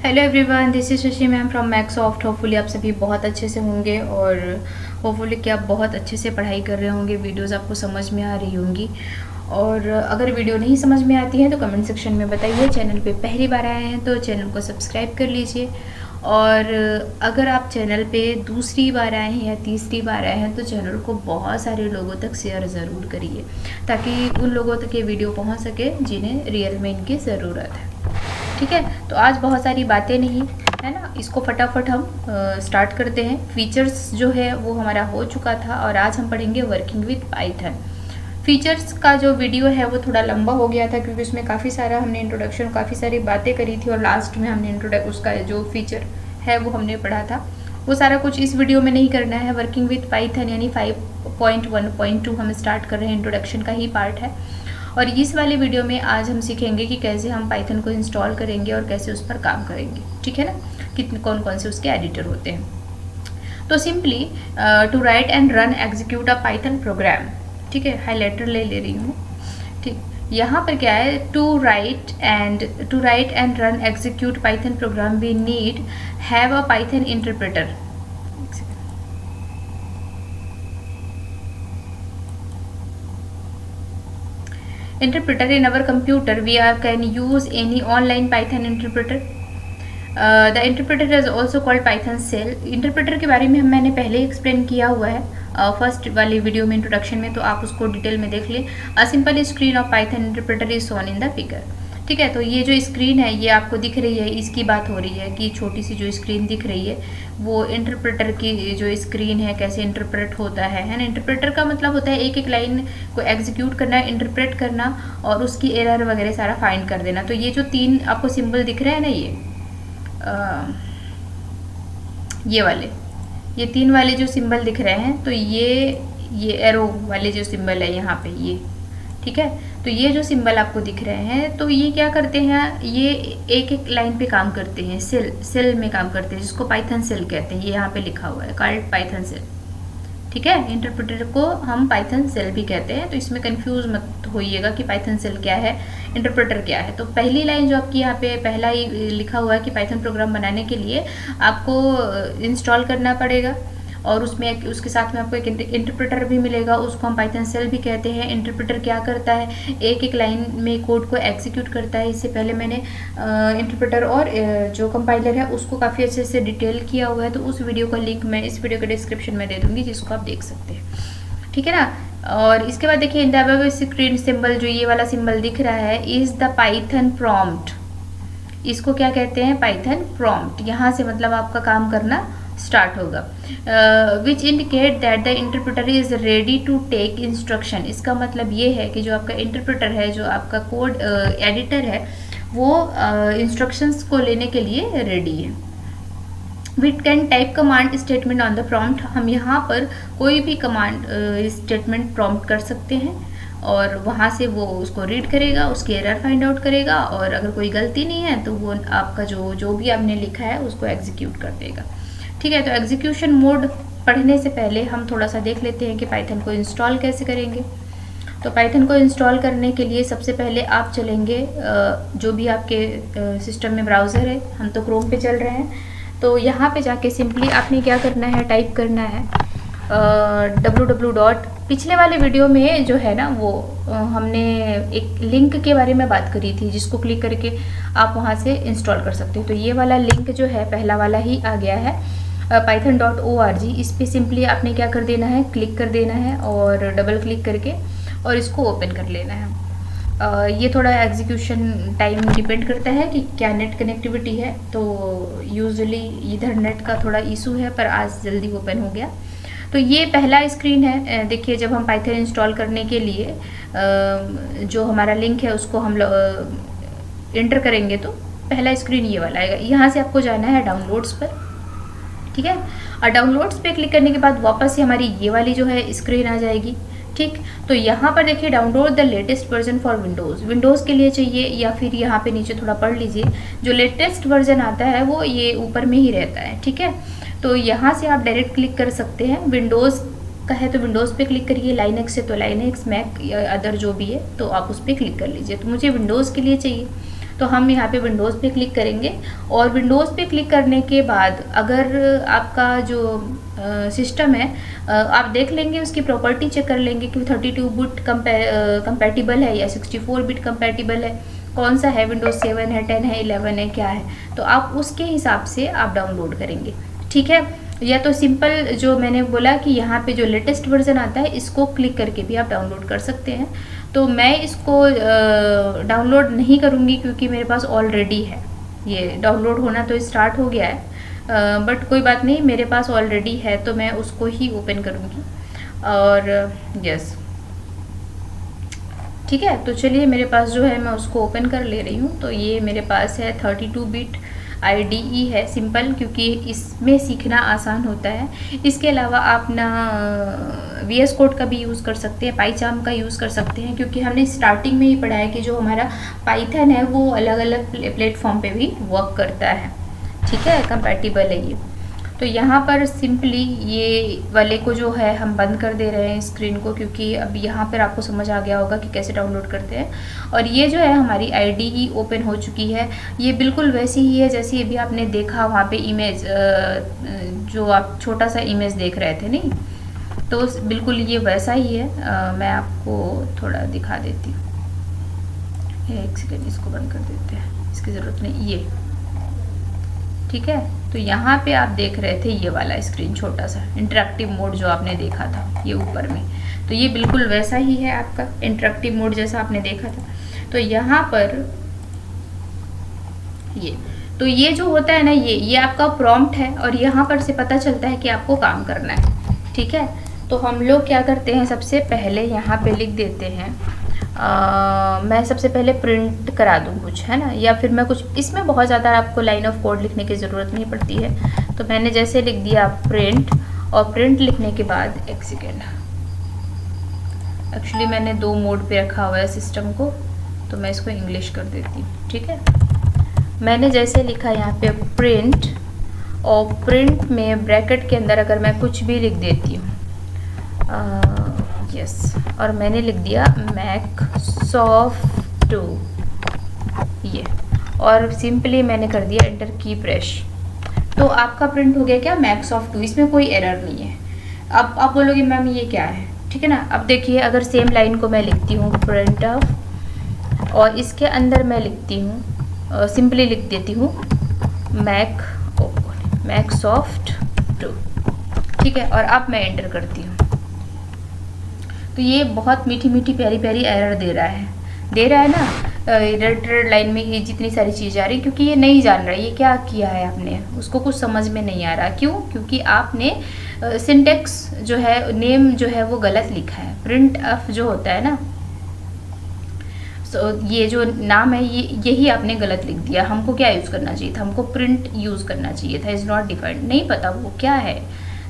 Hello everyone, this is Shashi ma'am from Maxsoft. Hopefully आप सभी बहुत अच्छे से होंगे और होपफुली कि आप बहुत अच्छे से पढ़ाई कर रहे होंगे, वीडियोस आपको समझ में आ रही होंगी। और अगर वीडियो नहीं समझ में आती है तो कमेंट सेक्शन में बताइए। चैनल पे पहली बार आए हैं तो चैनल को सब्सक्राइब कर लीजिए, और अगर आप चैनल पे दूसरी बार आए हैं या तीसरी बार आए हैं तो चैनल को बहुत सारे लोगों तक शेयर ज़रूर करिए, ताकि उन लोगों तक ये वीडियो पहुंच सके जिन्हें रियल में इनकी ज़रूरत है। ठीक है, तो आज बहुत सारी बातें नहीं है ना, इसको फटाफट हम स्टार्ट करते हैं। फीचर्स जो है वो हमारा हो चुका था और आज हम पढ़ेंगे वर्किंग विथ पाइथन। फीचर्स का जो वीडियो है वो थोड़ा लंबा हो गया था, क्योंकि उसमें काफ़ी सारा हमने इंट्रोडक्शन, काफ़ी सारी बातें करी थी और लास्ट में हमने उसका जो फीचर है वो हमने पढ़ा था। वो सारा कुछ इस वीडियो में नहीं करना है। वर्किंग विथ पाइथन यानी 5.1.2 हम स्टार्ट कर रहे हैं, इंट्रोडक्शन का ही पार्ट है। और इस वाले वीडियो में आज हम सीखेंगे कि कैसे हम पाइथन को इंस्टॉल करेंगे और कैसे उस पर काम करेंगे। ठीक है ना, कितने कौन कौन से उसके एडिटर होते हैं। तो simply to write and run execute a Python program. ठीक है, हाईलाइटर ले रही हूँ। ठीक, यहाँ पर क्या है, to write and run execute Python program we need have a Python interpreter. Interpreter in our computer, we can use any online Python interpreter. The interpreter is also called Python shell. Interpreter के बारे में मैंने पहले ही explain किया हुआ है first वाली video में, इंट्रोडक्शन में, तो आप उसको डिटेल में देख लें। A simple screen of Python interpreter is shown in the figure. ठीक है, तो ये जो स्क्रीन है ये आपको दिख रही है, इसकी बात हो रही है कि छोटी सी जो स्क्रीन दिख रही है वो इंटरप्रेटर की जो स्क्रीन है, कैसे इंटरप्रेट होता है ना। इंटरप्रेटर का मतलब होता है एक एक लाइन को एग्जीक्यूट करना, इंटरप्रेट करना और उसकी एरर वगैरह सारा फाइंड कर देना। तो ये जो तीन आपको सिंबल दिख रहे हैं ना, ये तीन वाले जो सिंबल दिख रहे हैं, तो ये एरो वाले जो सिंबल है यहाँ पे ये, ठीक है, तो ये जो सिंबल आपको दिख रहे हैं, तो ये क्या करते हैं, ये एक एक लाइन पे काम करते हैं, सेल में काम करते हैं, जिसको पाइथन सेल कहते हैं। ये यहाँ पे लिखा हुआ है कॉल्ड पाइथन सेल। ठीक है, इंटरप्रेटर को हम पाइथन सेल भी कहते हैं, तो इसमें कंफ्यूज मत होइएगा कि पाइथन सेल क्या है, इंटरप्रेटर क्या है। तो पहली लाइन जो आपकी यहाँ पे पहला ही लिखा हुआ है कि पाइथन प्रोग्राम बनाने के लिए आपको इंस्टॉल करना पड़ेगा, और उसमें उसके साथ में आपको एक इंटरप्रेटर भी मिलेगा, उसको हम पाइथन सेल भी कहते हैं। इंटरप्रेटर क्या करता है, एक एक लाइन में कोड को एग्जीक्यूट करता है। इससे पहले मैंने इंटरप्रेटर और जो कंपाइलर है उसको काफ़ी अच्छे से डिटेल किया हुआ है, तो उस वीडियो का लिंक मैं इस वीडियो के डिस्क्रिप्शन में दे दूँगी, जिसको आप देख सकते हैं। ठीक है ना। और इसके बाद देखिए, in the above screen symbol, जो ये वाला सिंबल दिख रहा है, इज़ द पाइथन प्रॉम्प्ट। इसको क्या कहते हैं, पाइथन प्रॉम्प्ट। यहाँ से मतलब आपका काम करना स्टार्ट होगा। Which indicate that the interpreter is ready to take instruction. इसका मतलब ये है कि जो आपका इंटरप्रेटर है, जो आपका कोड एडिटर है, वो इंस्ट्रक्शंस को लेने के लिए रेडी है। We can type command statement on the prompt. हम यहाँ पर कोई भी कमांड स्टेटमेंट प्रॉम्प्ट कर सकते हैं और वहाँ से वो उसको रीड करेगा, उसकी एरर फाइंड आउट करेगा, और अगर कोई गलती नहीं है तो वो आपका जो भी आपने लिखा है उसको एग्जीक्यूट कर देगा। ठीक है, तो एग्जीक्यूशन मोड पढ़ने से पहले हम थोड़ा सा देख लेते हैं कि पाइथन को इंस्टॉल कैसे करेंगे। तो पाइथन को इंस्टॉल करने के लिए सबसे पहले आप चलेंगे, जो भी आपके सिस्टम में ब्राउज़र है, हम तो क्रोम पे चल रहे हैं, तो यहाँ पे जाके सिंपली आपने क्या करना है, टाइप करना है www. पिछले वाले वीडियो में जो है ना वो हमने एक लिंक के बारे में बात करी थी, जिसको क्लिक करके आप वहाँ से इंस्टॉल कर सकते हो। तो ये वाला लिंक जो है पहला वाला ही आ गया है, python.org। इस पर सिंपली आपने क्या कर देना है, क्लिक कर देना है और डबल क्लिक करके और इसको ओपन कर लेना है। ये थोड़ा एग्जीक्यूशन टाइम डिपेंड करता है कि क्या नेट कनेक्टिविटी है, तो यूजुअली इधर नेट का थोड़ा इशू है, पर आज जल्दी ओपन हो गया। तो ये पहला स्क्रीन है। देखिए, जब हम पाइथन इंस्टॉल करने के लिए जो हमारा लिंक है उसको हम एंटर करेंगे तो पहला स्क्रीन ये वाला आएगा। यहाँ से आपको जाना है डाउनलोड्स पर। ठीक है, और डाउनलोड्स पे क्लिक करने के बाद वापस से हमारी ये वाली जो है स्क्रीन आ जाएगी। ठीक, तो यहाँ पर देखिए, download the latest version for Windows के लिए चाहिए, या फिर यहाँ पे नीचे थोड़ा पढ़ लीजिए, जो लेटेस्ट वर्जन आता है वो ये ऊपर में ही रहता है। ठीक है, तो यहाँ से आप डायरेक्ट क्लिक कर सकते हैं। विंडोज़ का है तो विंडोज़ पे क्लिक करिए, लाइनक्स है तो लाइनक्स, मैक या अदर जो भी है तो आप उस पर क्लिक कर लीजिए। तो मुझे विंडोज़ के लिए चाहिए, तो हम यहाँ पे विंडोज़ पे क्लिक करेंगे और विंडोज़ पे क्लिक करने के बाद अगर आपका जो सिस्टम है आप देख लेंगे, उसकी प्रॉपर्टी चेक कर लेंगे कि 32 बिट कंपैटिबल है या 64 बिट कंपैटिबल है, कौन सा है, विंडोज़ 7 है, 10 है, 11 है, क्या है, तो आप उसके हिसाब से आप डाउनलोड करेंगे। ठीक है, या तो सिंपल जो मैंने बोला कि यहाँ पे जो लेटेस्ट वर्जन आता है इसको क्लिक करके भी आप डाउनलोड कर सकते हैं। तो मैं इसको डाउनलोड नहीं करूँगी क्योंकि मेरे पास ऑलरेडी है, ये डाउनलोड होना तो स्टार्ट हो गया है, बट कोई बात नहीं, मेरे पास ऑलरेडी है तो मैं उसको ही ओपन करूँगी। और यस ठीक है, तो चलिए मेरे पास जो है मैं उसको ओपन कर ले रही हूँ। तो ये मेरे पास है 32 बिट IDE है, सिंपल, क्योंकि इसमें सीखना आसान होता है। इसके अलावा आप ना VS कोड का भी यूज़ कर सकते हैं, पाईचार्म का यूज़ कर सकते हैं, क्योंकि हमने स्टार्टिंग में ही पढ़ा है कि जो हमारा पाइथन है वो अलग अलग प्लेटफॉर्म पे भी वर्क करता है। ठीक है, कंपैटिबल है ये। तो यहाँ पर सिंपली ये वाले को जो है हम बंद कर दे रहे हैं स्क्रीन को, क्योंकि अब यहाँ पर आपको समझ आ गया होगा कि कैसे डाउनलोड करते हैं। और ये जो है हमारी IDE ओपन हो चुकी है, ये बिल्कुल वैसी ही है जैसी अभी आपने देखा वहाँ पे इमेज, जो आप छोटा सा इमेज देख रहे थे, नहीं, तो बिल्कुल ये वैसा ही है। मैं आपको थोड़ा दिखा देती हूँ, एक सेकेंड, इसको बंद कर देते हैं, इसकी ज़रूरत नहीं, ये ठीक है। तो यहाँ पे आप देख रहे थे ये वाला स्क्रीन, छोटा सा इंटरेक्टिव मोड जो आपने देखा था ये ऊपर में, तो ये बिल्कुल वैसा ही है आपका इंटरेक्टिव मोड जैसा आपने देखा था। तो यहाँ पर ये जो होता है ना, ये आपका प्रॉम्प्ट है और यहाँ पर से पता चलता है कि आपको काम करना है। ठीक है, तो हम लोग क्या करते हैं, सबसे पहले यहाँ पे लिख देते हैं, मैं सबसे पहले प्रिंट करा दूँ कुछ, है ना, या फिर मैं कुछ, इसमें बहुत ज़्यादा आपको लाइन ऑफ कोड लिखने की ज़रूरत नहीं पड़ती है। तो मैंने जैसे लिख दिया प्रिंट, और प्रिंट लिखने के बाद एक सेकेंड, एक्चुअली मैंने 2 मोड पे रखा हुआ है सिस्टम को, तो मैं इसको इंग्लिश कर देती हूँ। ठीक है, मैंने जैसे लिखा यहाँ पे प्रिंट, और प्रिंट में ब्रैकेट के अंदर अगर मैं कुछ भी लिख देती हूँ, यस, और मैंने लिख दिया Microsoft, ये, और सिंपली मैंने कर दिया एंटर की प्रेस, तो आपका प्रिंट हो गया क्या, Microsoft 2, इसमें कोई एरर नहीं है। अब आप बोलोगे मैम ये क्या है, ठीक है ना। अब देखिए, अगर सेम लाइन को मैं लिखती हूँ प्रिंट ऑफ, और इसके अंदर मैं लिखती हूँ, सिंपली लिख देती हूँ Microsoft 2, ठीक है, और अब मैं एंटर करती हूँ, तो ये बहुत मीठी मीठी प्यारी प्यारी एरर दे रहा है ना, रेड लाइन में ये जितनी सारी चीज़ें आ रही, क्योंकि ये नहीं जान रहा है ये क्या किया है आपने, उसको कुछ समझ में नहीं आ रहा। क्यों? क्योंकि आपने सिंटेक्स जो है, नेम जो है वो गलत लिखा है। प्रिंट ऑफ जो होता है ना, ये जो नाम है यही आपने गलत लिख दिया। हमको क्या यूज़ करना चाहिए था, हमको प्रिंट यूज़ करना चाहिए था, इज़ नॉट डिफाइंड, नहीं पता वो क्या है,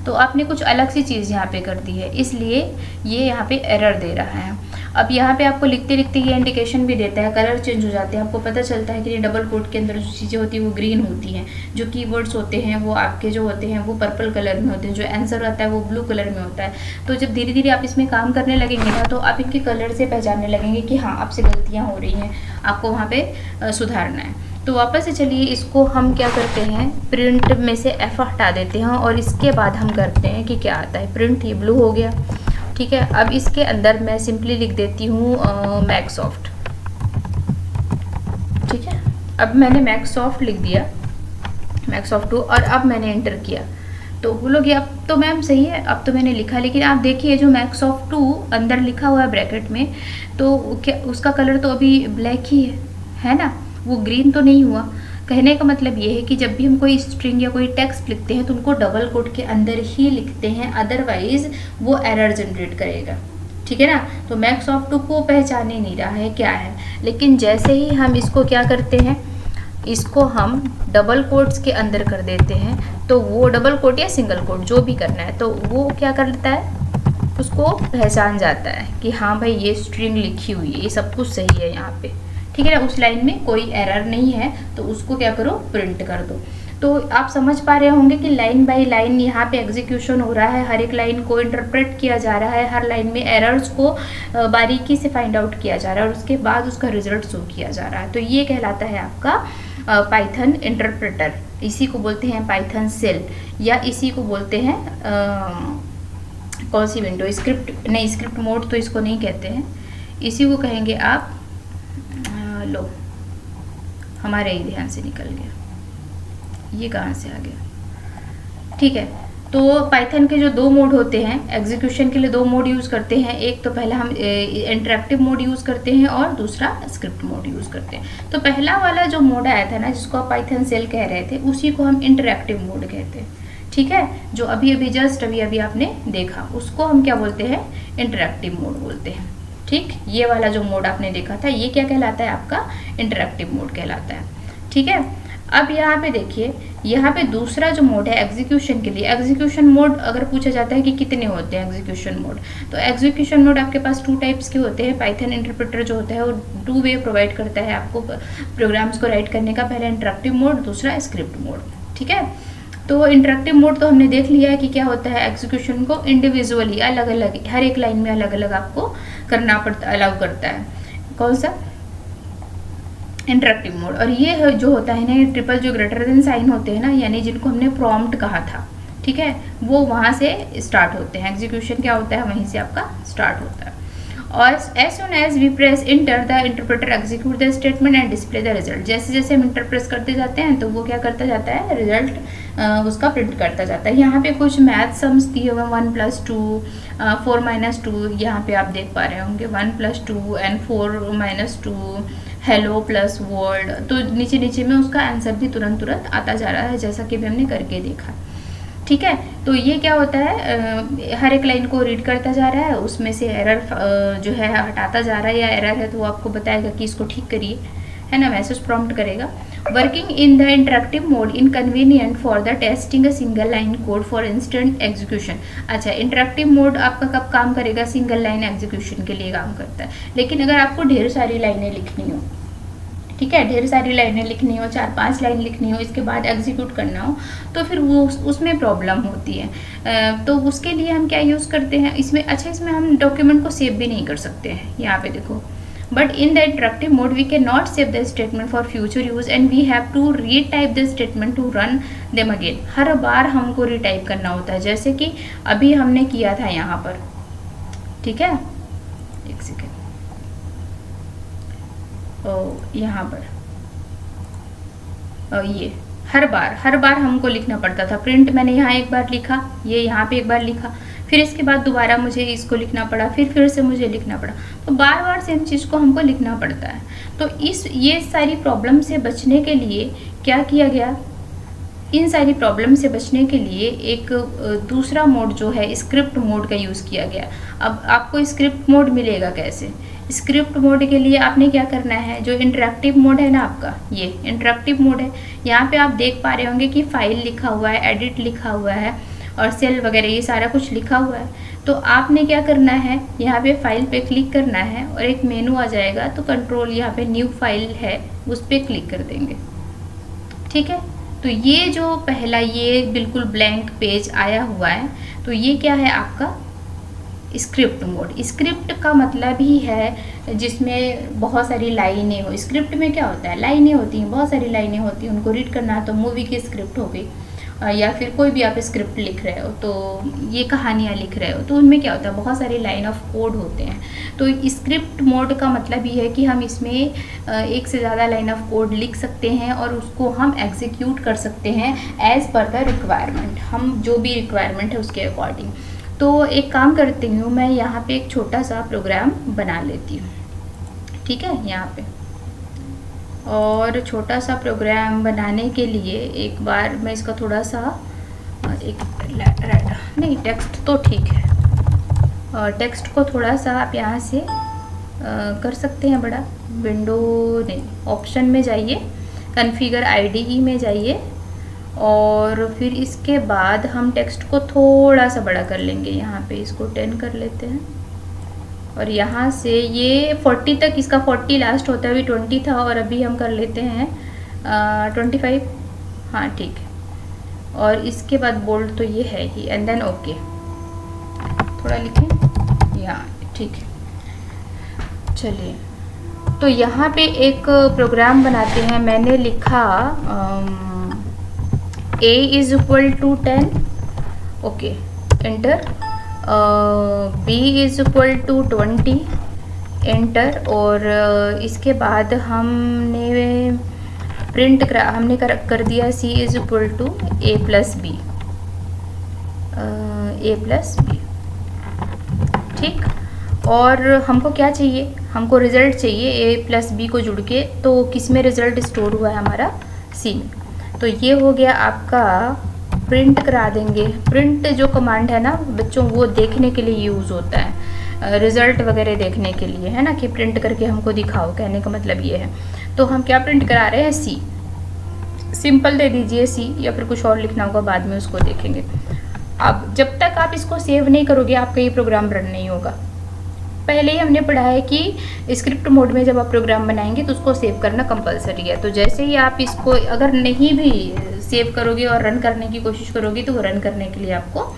तो आपने कुछ अलग सी चीज़ यहाँ पे कर दी है, इसलिए ये यहाँ पे एरर दे रहा है। अब यहाँ पे आपको लिखते लिखते ये इंडिकेशन भी देता है, कलर चेंज हो जाते हैं, आपको पता चलता है कि ये डबल कोट के अंदर जो चीज़ें होती हैं वो ग्रीन होती हैं, जो कीवर्ड्स होते हैं वो आपके जो होते हैं वो पर्पल कलर में होते हैं, जो आंसर आता है वो ब्लू कलर में होता है। तो जब धीरे धीरे आप इसमें काम करने लगेंगे ना, तो आप इनके कलर से पहचानने लगेंगे कि हाँ आपसे गलतियाँ हो रही हैं, आपको वहाँ पर सुधारना है। तो वापस से चलिए, इसको हम क्या करते हैं, प्रिंट में से F हटा देते हैं, और इसके बाद हम करते हैं कि क्या आता है, प्रिंट, ये ब्लू हो गया। ठीक है, अब इसके अंदर मैं सिंपली लिख देती हूँ Microsoft। ठीक है, अब मैंने Microsoft लिख दिया, Microsoft 2, और अब मैंने एंटर किया, तो बोलोगे अब तो मैम सही है, अब तो मैंने लिखा, लेकिन आप देखिए जो Microsoft 2 अंदर लिखा हुआ है ब्रैकेट में, तो क्या उसका कलर तो अभी ब्लैक ही है ना, वो ग्रीन तो नहीं हुआ। कहने का मतलब ये है कि जब भी हम कोई स्ट्रिंग या कोई टेक्स्ट लिखते हैं तो उनको डबल कोट के अंदर ही लिखते हैं, अदरवाइज वो एरर जनरेट करेगा। ठीक है ना, तो Microsoft 2 को पहचान ही नहीं रहा है क्या है, लेकिन जैसे ही हम इसको क्या करते हैं, इसको हम डबल कोट्स के अंदर कर देते हैं, तो वो डबल कोट या सिंगल कोट जो भी करना है, तो वो क्या कर लेता है, उसको पहचान जाता है कि हाँ भाई ये स्ट्रिंग लिखी हुई है, ये सब कुछ सही है यहाँ पे। ठीक है ना, उस लाइन में कोई एरर नहीं है, तो उसको क्या करो, प्रिंट कर दो। तो आप समझ पा रहे होंगे कि लाइन बाय लाइन यहाँ पे एग्जीक्यूशन हो रहा है, हर एक लाइन को इंटरप्रेट किया जा रहा है, हर लाइन में एरर्स को बारीकी से फाइंड आउट किया जा रहा है और उसके बाद उसका रिजल्ट शो किया जा रहा है। तो ये कहलाता है आपका पाइथन इंटरप्रेटर। इसी को बोलते हैं पाइथन सेल, या इसी को बोलते हैं कौन सी विंडो, स्क्रिप्ट नहीं, स्क्रिप्ट मोड तो इसको नहीं कहते हैं, इसी को कहेंगे आप लो, हमारे ही ध्यान से निकल गया, ये कहाँ से आ गया। ठीक है, तो पाइथन के जो दो मोड होते हैं, एग्जीक्यूशन के लिए दो मोड यूज़ करते हैं। एक तो पहला हम इंटरैक्टिव मोड यूज़ करते हैं और दूसरा स्क्रिप्ट मोड यूज़ करते हैं। तो पहला वाला जो मोड आया था ना, जिसको आप पाइथन सेल कह रहे थे, उसी को हम इंटरैक्टिव मोड कहते हैं। ठीक है, जो अभी अभी आपने देखा, उसको हम क्या बोलते हैं, इंटरैक्टिव मोड बोलते हैं। ठीक, ये वाला जो मोड आपने देखा था, ये क्या कहलाता है, आपका इंटरैक्टिव मोड कहलाता है। ठीक है, अब यहाँ पे देखिए, यहाँ पे दूसरा जो मोड है एग्जीक्यूशन के लिए, एग्जीक्यूशन मोड अगर पूछा जाता है कि कितने होते हैं एग्जीक्यूशन मोड, तो एग्जीक्यूशन मोड आपके पास 2 टाइप्स के होते हैं। पाइथन इंटरप्रेटर जो होता है वो 2 वे प्रोवाइड करता है आपको प्रोग्राम्स को राइट करने का, पहला इंटरैक्टिव मोड, दूसरा स्क्रिप्ट मोड। ठीक है, तो इंटरैक्टिव मोड तो हमने देख लिया है कि क्या होता है, एग्जीक्यूशन को इंडिविजुअली अलग अलग हर एक लाइन में अलग अलग आपको करना पड़ता, अलाउ करता है। कौन सा, इंटरैक्टिव मोड। और ये जो होता है ना, ये ट्रिपल जो ग्रेटर देन साइन होते हैं ना, यानी जिनको हमने प्रॉम्प्ट कहा था, ठीक है, वो वहाँ से स्टार्ट होते हैं। एग्जीक्यूशन क्या होता है, वहीं से आपका स्टार्ट होता है। और as soon as we press enter, the interpreter execute the statement and display the result. जैसे जैसे हम इंटर प्रेस करते जाते हैं तो वो क्या करता जाता है, रिजल्ट उसका प्रिंट करता जाता है। यहाँ पे कुछ मैथ सम्स दिए हुए, 1 + 2, 4 - 2, यहाँ पे आप देख पा रहे होंगे 1 + 2 एंड 4 - 2, हेलो प्लस वर्ल्ड। तो नीचे नीचे में उसका आंसर भी तुरंत आता जा रहा है, जैसा कि भी हमने करके देखा। ठीक है, तो ये क्या होता है, हर एक लाइन को रीड करता जा रहा है, उसमें से एरर जो है हटाता जा रहा है, या एरर है तो वो आपको बताएगा कि इसको ठीक करिए, है ना, मैसेज प्रॉम्प्ट करेगा। Working in the interactive mode inconvenient for the testing a single line code for instant execution. अच्छा, इंटरैक्टिव मोड आपका कब काम करेगा, सिंगल लाइन एग्जीक्यूशन के लिए काम करता है। लेकिन अगर आपको ढेर सारी लाइनें लिखनी हो, ठीक है, ढेर सारी लाइनें लिखनी हो, 4-5 लाइन लिखनी हो, इसके बाद एग्जीक्यूट करना हो, तो फिर वो उसमें प्रॉब्लम होती है। तो उसके लिए हम क्या यूज़ करते हैं इसमें, अच्छा, इसमें हम डॉक्यूमेंट को सेव भी नहीं कर सकते हैं, यहाँ पे देखो। But in the interactive mode we can not save the statement for future use and we have to retype the statement to run them again. हर बार हमको रीटाइप करना होता है, जैसे कि अभी हमने किया था यहाँ पर। ठीक है, एक सेकेंड, यहाँ पर ये हर बार हमको लिखना पड़ता था। प्रिंट मैंने यहाँ एक बार लिखा, ये यहाँ पे एक बार लिखा, फिर इसके बाद दोबारा मुझे इसको लिखना पड़ा, फिर से मुझे लिखना पड़ा। तो बार बार सेम चीज़ को हमको लिखना पड़ता है। तो ये सारी प्रॉब्लम से बचने के लिए क्या किया गया, इन सारी प्रॉब्लम से बचने के लिए एक दूसरा मोड जो है स्क्रिप्ट मोड का यूज़ किया गया। अब आपको स्क्रिप्ट मोड मिलेगा कैसे, स्क्रिप्ट मोड के लिए आपने क्या करना है, जो इंटरैक्टिव मोड है ना आपका, ये इंटरैक्टिव मोड है। यहाँ पे आप देख पा रहे होंगे कि फाइल लिखा हुआ है, एडिट लिखा हुआ है और सेल वगैरह ये सारा कुछ लिखा हुआ है। तो आपने क्या करना है, यहाँ पे फाइल पे क्लिक करना है और एक मेनू आ जाएगा, तो कंट्रोल यहाँ पे न्यू फाइल है उस पर क्लिक कर देंगे। ठीक है, तो ये जो पहला ये बिल्कुल ब्लैंक पेज आया हुआ है, तो ये क्या है आपका स्क्रिप्ट मोड। स्क्रिप्ट का मतलब ही है जिसमें बहुत सारी लाइनें हो। स्क्रिप्ट में क्या होता है, लाइनें होती हैं, बहुत सारी लाइनें होती हैं, उनको रीड करना है। तो मूवी की स्क्रिप्ट हो गई, या फिर कोई भी आप स्क्रिप्ट लिख रहे हो, तो ये कहानियाँ लिख रहे हो, तो उनमें क्या होता है, बहुत सारे लाइन ऑफ कोड होते हैं। तो स्क्रिप्ट मोड का मतलब ये है कि हम इसमें एक से ज़्यादा लाइन ऑफ कोड लिख सकते हैं और उसको हम एग्जीक्यूट कर सकते हैं एज़ पर द रिक्वायरमेंट, हम जो भी रिक्वायरमेंट है उसके अकॉर्डिंग। तो एक काम करती हूँ, मैं यहाँ पे एक छोटा सा प्रोग्राम बना लेती हूँ। ठीक है, यहाँ पे, और छोटा सा प्रोग्राम बनाने के लिए एक बार मैं इसका थोड़ा सा नहीं, टेक्स्ट तो ठीक है, और टेक्स्ट को थोड़ा सा आप यहाँ से कर सकते हैं बड़ा। विंडो नहीं, ऑप्शन में जाइए, कॉन्फ़िगर IDE में जाइए, और फिर इसके बाद हम टेक्स्ट को थोड़ा सा बड़ा कर लेंगे। यहाँ पे इसको 10 कर लेते हैं, और यहाँ से ये 40 तक, इसका 40 लास्ट होता है, अभी 20 था और अभी हम कर लेते हैं 25। हाँ ठीक है, और इसके बाद बोल्ड तो ये है ही, एंड देन ओके। थोड़ा लिखें यहाँ, ठीक है। चलिए, तो यहाँ पे एक प्रोग्राम बनाते हैं। मैंने लिखा a is equal to 10, okay, enter. b is equal to 20, enter. और इसके बाद हमने कर दिया c is equal to a plus B, ठीक। और हमको क्या चाहिए, हमको रिज़ल्ट चाहिए a प्लस बी को जुड़ के, तो किस में रिज़ल्ट स्टोर हुआ है हमारा, c में। तो ये हो गया आपका, प्रिंट करा देंगे। प्रिंट जो कमांड है ना बच्चों, वो देखने के लिए यूज़ होता है, रिज़ल्ट वगैरह देखने के लिए, है ना, कि प्रिंट करके हमको दिखाओ, कहने का मतलब ये है। तो हम क्या प्रिंट करा रहे हैं, c। सिंपल दे दीजिए c, या फिर कुछ और लिखना होगा बाद में, उसको देखेंगे। अब जब तक आप इसको सेव नहीं करोगे आपका ये प्रोग्राम रन नहीं होगा। पहले ही हमने पढ़ा है कि स्क्रिप्ट मोड में जब आप प्रोग्राम बनाएंगे तो उसको सेव करना कंपलसरी है। तो जैसे ही आप इसको अगर नहीं भी सेव करोगे और रन करने की कोशिश करोगे, तो वो रन करने के लिए आपको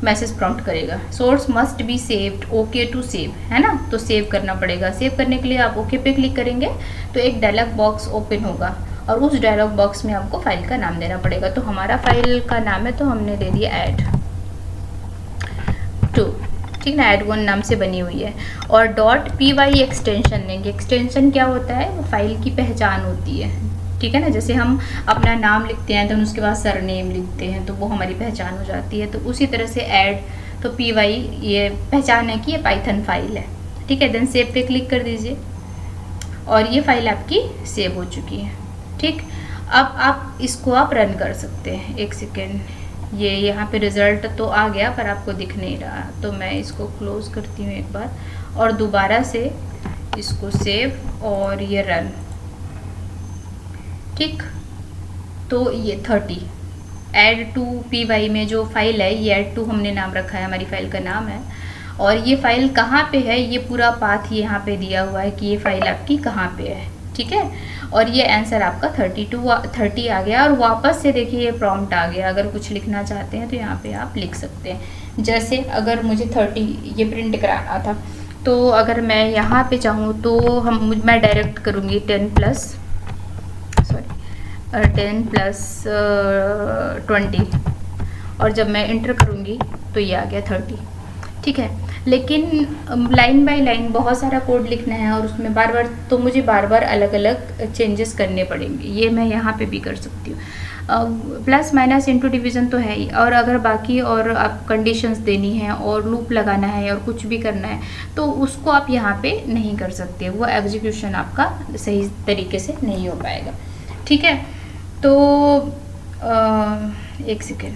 मैसेज प्रॉम्प्ट करेगा, source must be saved, okay to save, है ना। तो सेव करना पड़ेगा। सेव करने के लिए आप ओके पे क्लिक करेंगे तो एक डायलॉग बॉक्स ओपन होगा, और उस डायलॉग बॉक्स में आपको फाइल का नाम देना पड़ेगा। तो हमारा फाइल का नाम है, तो हमने दे दिया ऐड 2, ठीक ना, ऐड 1 नाम से बनी हुई है। और .py एक्सटेंशन लेंगे। एक्सटेंशन क्या होता है, वो फाइल की पहचान होती है, ठीक है ना। जैसे हम अपना नाम लिखते हैं तो उसके बाद सरनेम लिखते हैं, तो वो हमारी पहचान हो जाती है। तो उसी तरह से ऐड, तो py ये पहचान है कि ये पाइथन फाइल है, ठीक है। देन सेव पे क्लिक कर दीजिए, और ये फाइल आपकी सेव हो चुकी है, ठीक। अब आप इसको आप रन कर सकते हैं। एक सेकेंड, ये यहाँ पे रिज़ल्ट तो आ गया पर आपको दिख नहीं रहा, तो मैं इसको क्लोज़ करती हूँ एक बार, और दोबारा से इसको सेव और ये रन, ठीक। तो ये 30 ऐड टू py में जो फाइल है, ये ऐड टू हमने नाम रखा है, हमारी फाइल का नाम है। और ये फाइल कहाँ पे है, ये पूरा पाथ यहाँ पे दिया हुआ है कि ये फाइल आपकी कहाँ पे है, ठीक है। और ये आंसर आपका 30 आ गया। और वापस से देखिए ये प्रॉम्प्ट आ गया। अगर कुछ लिखना चाहते हैं तो यहाँ पे आप लिख सकते हैं। जैसे अगर मुझे 30 ये प्रिंट कराना था, तो अगर मैं यहाँ पे चाहूँ तो मैं डायरेक्ट करूँगी 10 प्लस 20, और जब मैं इंटर करूँगी तो ये आ गया 30, ठीक है। लेकिन लाइन बाय लाइन बहुत सारा कोड लिखना है, और उसमें बार बार तो मुझे बार बार अलग अलग चेंजेस करने पड़ेंगे। ये मैं यहाँ पे भी कर सकती हूँ। प्लस माइनस इंटू डिवीज़न तो है ही, और अगर बाकी और आप कंडीशंस देनी है और लूप लगाना है और कुछ भी करना है, तो उसको आप यहाँ पे नहीं कर सकते। वो एग्जीक्यूशन आपका सही तरीके से नहीं हो पाएगा, ठीक है। तो एक सेकेंड,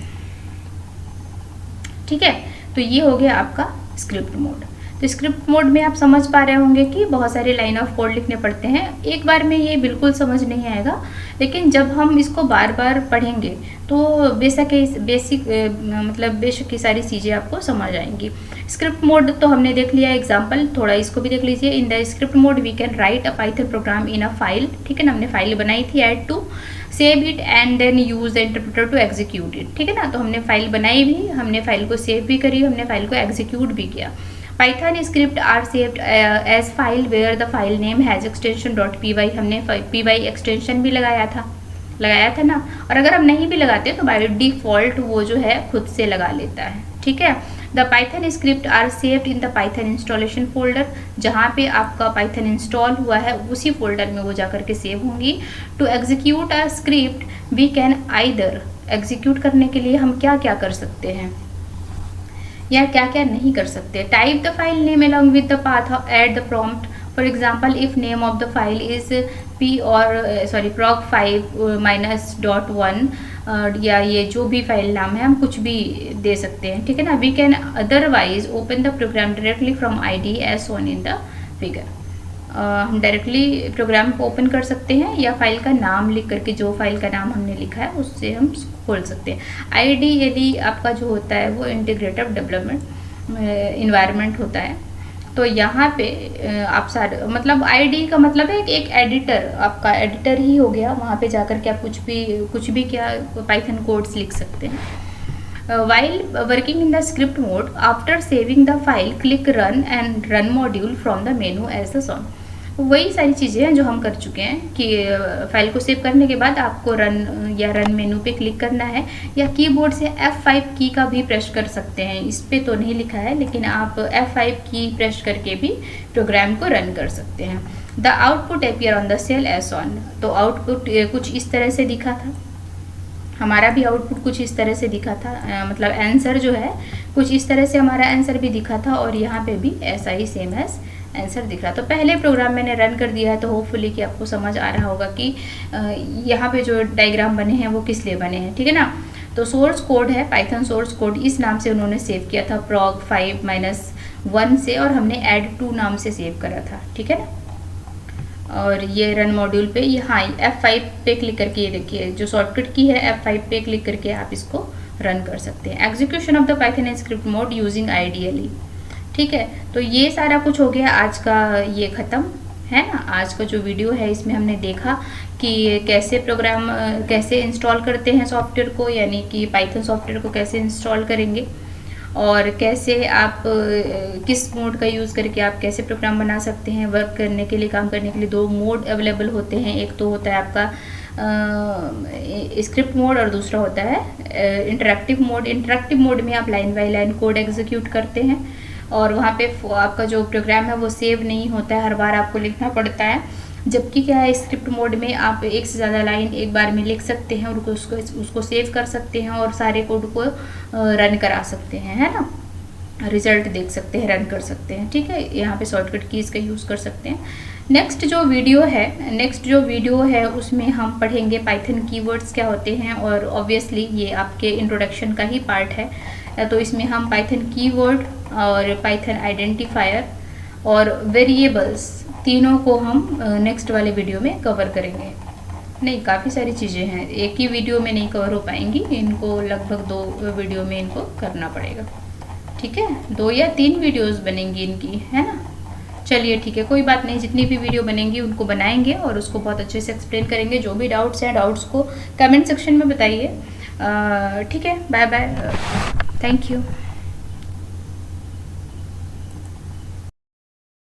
ठीक है। तो ये हो गया आपका स्क्रिप्ट मोड। तो स्क्रिप्ट मोड में आप समझ पा रहे होंगे कि बहुत सारे लाइन ऑफ कोड लिखने पड़ते हैं। एक बार में ये बिल्कुल समझ नहीं आएगा, लेकिन जब हम इसको बार बार पढ़ेंगे तो बेशक की सारी चीज़ें आपको समझ आएंगी। स्क्रिप्ट मोड तो हमने देख लिया एग्जाम्पल, थोड़ा इसको भी देख लीजिए। In the script mode we can write a Python program in a file, ठीक है ना। हमने फाइल बनाई थी add two, save it and then use the interpreter to execute it, ठीक है ना। तो हमने फाइल बनाई भी, हमने फाइल को सेव भी करी, हमने फाइल को एग्जीक्यूट भी किया। Python script are saved as file where the file name has extension .py, हमने py एक्सटेंशन भी लगाया था ना। और अगर हम नहीं भी लगाते तो बाय डिफ़ॉल्ट वो जो है खुद से लगा लेता है, ठीक है। The Python script are saved in the Python installation folder, जहाँ पे आपका पाइथन इंस्टॉल हुआ है उसी फोल्डर में वो जाकर के सेव होंगी। To execute a script we can either, execute करने के लिए हम क्या क्या कर सकते हैं या क्या क्या नहीं कर सकते। Type the file name along with the path at the prompt. For example if name of the file is proc5-1 या ये जो भी फाइल नाम है हम कुछ भी दे सकते हैं, ठीक है ना। We can otherwise open the program directly from ID as shown in the figure. हम डायरेक्टली प्रोग्राम को ओपन कर सकते हैं, या फाइल का नाम लिख करके, जो फाइल का नाम हमने लिखा है उससे हम खोल सकते हैं। IDE आपका जो होता है वो इंटीग्रेटेड डेवलपमेंट इन्वायरमेंट होता है। तो यहाँ पे आप सारे मतलब आईडी का मतलब है कि एक एडिटर, आपका एडिटर ही हो गया, वहाँ पे जाकर के आप कुछ भी क्या पाइथन कोड्स लिख सकते हैं। While working in the script mode, after saving the file click run and run module from the menu as the shown. वही सारी चीज़ें हैं जो हम कर चुके हैं कि फाइल को सेव करने के बाद आपको रन या रन मेनू पे क्लिक करना है, या कीबोर्ड से F5 की का भी प्रेस कर सकते हैं। इस पे तो नहीं लिखा है, लेकिन आप F5 की प्रेस करके भी प्रोग्राम को रन कर सकते हैं। The output appear on the shell as on, तो आउटपुट कुछ इस तरह से दिखा था, हमारा भी आउटपुट कुछ इस तरह से दिखा था, मतलब आंसर जो है कुछ इस तरह से हमारा आंसर भी दिखा था, और यहाँ पे भी ऐसा ही सेम एज आंसर दिख रहा। तो पहले प्रोग्राम मैंने रन कर दिया है, तो होपफुली कि आपको समझ आ रहा होगा कि यहाँ पे जो डायग्राम बने हैं वो किस लिए बने हैं, ठीक है ना। तो सोर्स कोड है पाइथन सोर्स कोड, इस नाम से उन्होंने सेव किया था, prog 5-1 से, और हमने add2 नाम से सेव करा था, ठीक है ना। और ये रन मॉड्यूल पे यहाँ F5 पे क्लिक करके, ये देखिए जो शॉर्टकट की है F5 पे क्लिक करके आप इसको रन कर सकते हैं। Execution of the Python script mode using ideally, ठीक है। तो ये सारा कुछ हो गया, आज का ये ख़त्म है ना। आज का जो वीडियो है इसमें हमने देखा कि कैसे प्रोग्राम कैसे इंस्टॉल करते हैं सॉफ्टवेयर को, यानी कि पाइथन सॉफ्टवेयर को कैसे इंस्टॉल करेंगे, और कैसे आप किस मोड का यूज़ करके आप कैसे प्रोग्राम बना सकते हैं। वर्क करने के लिए, काम करने के लिए 2 मोड अवेलेबल होते हैं, एक तो होता है आपका स्क्रिप्ट मोड और दूसरा होता है इंटरेक्टिव मोड। इंटरेक्टिव मोड में आप line by line code execute करते हैं, और वहाँ पे आपका जो प्रोग्राम है वो सेव नहीं होता है, हर बार आपको लिखना पड़ता है। जबकि क्या है, स्क्रिप्ट मोड में आप एक से ज़्यादा लाइन एक बार में लिख सकते हैं, और उसको सेव कर सकते हैं, और सारे कोड को रन करा सकते हैं, है ना। रिजल्ट देख सकते हैं, रन कर सकते हैं, ठीक है। यहाँ पे शॉर्टकट कीज़ का यूज़ कर सकते हैं। नेक्स्ट जो वीडियो है उसमें हम पढ़ेंगे पाइथन कीवर्ड्स क्या होते हैं, और ऑब्वियसली ये आपके इंट्रोडक्शन का ही पार्ट है। तो इसमें हम पाइथन कीवर्ड और पाइथन आइडेंटिफायर और वेरिएबल्स तीनों को हम नेक्स्ट वाले वीडियो में कवर करेंगे। नहीं, काफ़ी सारी चीज़ें हैं, एक ही वीडियो में नहीं कवर हो पाएंगी, इनको लगभग 2 वीडियो में इनको करना पड़ेगा, ठीक है। 2 या 3 वीडियोस बनेंगी इनकी, है ना। चलिए ठीक है, कोई बात नहीं, जितनी भी वीडियो बनेंगी उनको बनाएंगे और उसको बहुत अच्छे से एक्सप्लेन करेंगे। जो भी डाउट्स हैं, डाउट्स को कमेंट सेक्शन में बताइए, ठीक है। Bye bye, thank you.